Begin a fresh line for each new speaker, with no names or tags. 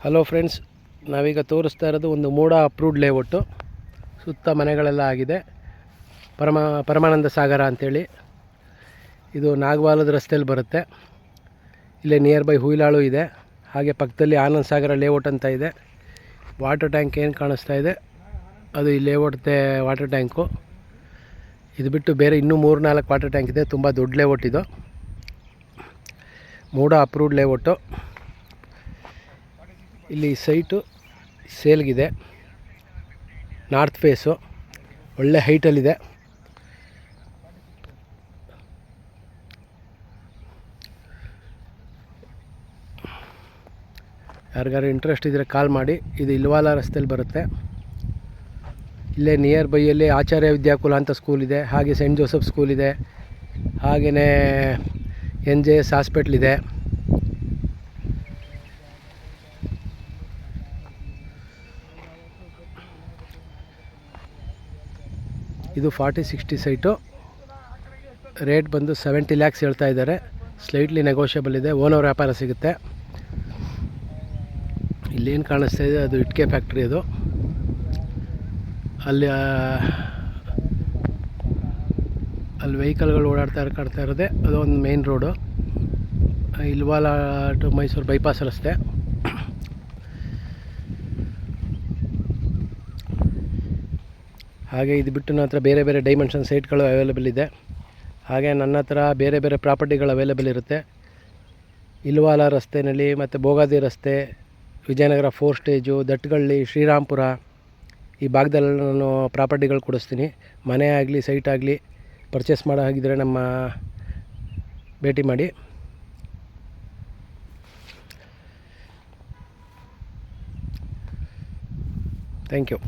Hello friends, ನಾವೀಗ ತೋರಿಸ್ತಾ ಇರೋದು ಒಂದು ಮೂಡ ಅಪ್ರೂವ್ಡ್ ಲೇಔಟು. ಸುತ್ತ ಮನೆಗಳೆಲ್ಲ ಆಗಿದೆ. ಪರಮಾನಂದ ಸಾಗರ ಅಂಥೇಳಿ ಇದು ನಾಗವಾಲದ ರಸ್ತೆಯಲ್ಲಿ ಬರುತ್ತೆ. ಇಲ್ಲೇ ನಿಯರ್ ಬೈ ಹುಯಿಲಾಳು ಇದೆ. ಹಾಗೆ ಪಕ್ಕದಲ್ಲಿ ಆನಂದ್ ಸಾಗರ ಲೇಔಟ್ ಅಂತ ಇದೆ. ವಾಟರ್ ಟ್ಯಾಂಕ್ ಏನು ಕಾಣಿಸ್ತಾ ಇದೆ ಅದು ಈ ಲೇಔಟ್ದೆ ವಾಟರ್ ಟ್ಯಾಂಕು. ಇದು ಬಿಟ್ಟು ಬೇರೆ ಇನ್ನೂ 3-4 ವಾಟರ್ ಟ್ಯಾಂಕ್ ಇದೆ. ತುಂಬ ದೊಡ್ಡ ಲೇಔಟ್ ಇದು. ಮೂಡ ಅಪ್ರೂವ್ಡ್ ಲೇಔಟು. ಇಲ್ಲಿ ಸೈಟು ಸೇಲ್ಗಿದೆ. ನಾರ್ತ್ ಫೇಸು ಒಳ್ಳೆ ಹೈಟಲ್ಲಿದೆ. ಯಾರಿಗಾರು ಇಂಟ್ರೆಸ್ಟ್ ಇದ್ದರೆ ಕಾಲ್ ಮಾಡಿ. ಇದು ಇಲ್ವಾಲ ರಸ್ತೆಯಲ್ಲಿ ಬರುತ್ತೆ. ಇಲ್ಲೇ ನಿಯರ್ ಬೈಯಲ್ಲಿ ಆಚಾರ್ಯ ವಿದ್ಯಾಕುಲ ಅಂತ ಸ್ಕೂಲ್ ಇದೆ. ಹಾಗೆ ಸೆಂಟ್ ಜೋಸೆಫ್ ಸ್ಕೂಲ್ ಇದೆ. ಹಾಗೆಯೇ NJS ಹಾಸ್ಪಿಟ್ಲ್ ಇದೆ. ಇದು 40-60 ಸೈಟು. ರೇಟ್ ಬಂದು 70 lakhs ಹೇಳ್ತಾ ಇದ್ದಾರೆ. ಸ್ಲೈಟ್ಲಿ ನೆಗೋಷಿಯಬಲ್ ಇದೆ. ಓನರ್ ವ್ಯಾಪಾರ ಸಿಗುತ್ತೆ. ಇಲ್ಲೇನು ಕಾಣಿಸ್ತಾ ಇದೆ ಅದು ಇಟ್ಕೆ ಫ್ಯಾಕ್ಟ್ರಿ. ಅದು ಅಲ್ಲಿ ವೆಹಿಕಲ್ಗಳು ಕಾಡ್ತಾ ಇರೋದೆ. ಅದು ಒಂದು main road. Ilwala to Mysuru bypass ರಸ್ತೆ. ಹಾಗೆ ಇದು ಬಿಟ್ಟು ನನ್ನ ಹತ್ರ ಬೇರೆ ಬೇರೆ ಡೈಮೆನ್ಷನ್ ಸೈಟ್ಗಳು ಅವೈಲೇಬಲ್ ಇದೆ. ಹಾಗೆ ನನ್ನ ಹತ್ರ ಬೇರೆ ಬೇರೆ ಪ್ರಾಪರ್ಟಿಗಳು ಅವೈಲೇಬಲ್ ಇರುತ್ತೆ. ಇಲ್ವಾಲ ರಸ್ತೆಯಲ್ಲಿ ಮತ್ತು ಬೋಗಾದಿ ರಸ್ತೆ, ವಿಜಯನಗರ 4 ಸ್ಟೇಜು, ದಟ್ಟಗಳ್ಳಿ, ಶ್ರೀರಾಮ್ಪುರ ಈ ಭಾಗದಲ್ಲಿ ನಾನು ಪ್ರಾಪರ್ಟಿಗಳು ಕೊಡಿಸ್ತೀನಿ. ಮನೆ ಆಗಲಿ ಸೈಟ್ ಆಗಲಿ ಪರ್ಚೇಸ್ ಮಾಡೋ ಹಾಗಿದ್ರೆ ನಮ್ಮ ಭೇಟಿ ಮಾಡಿ. Thank you.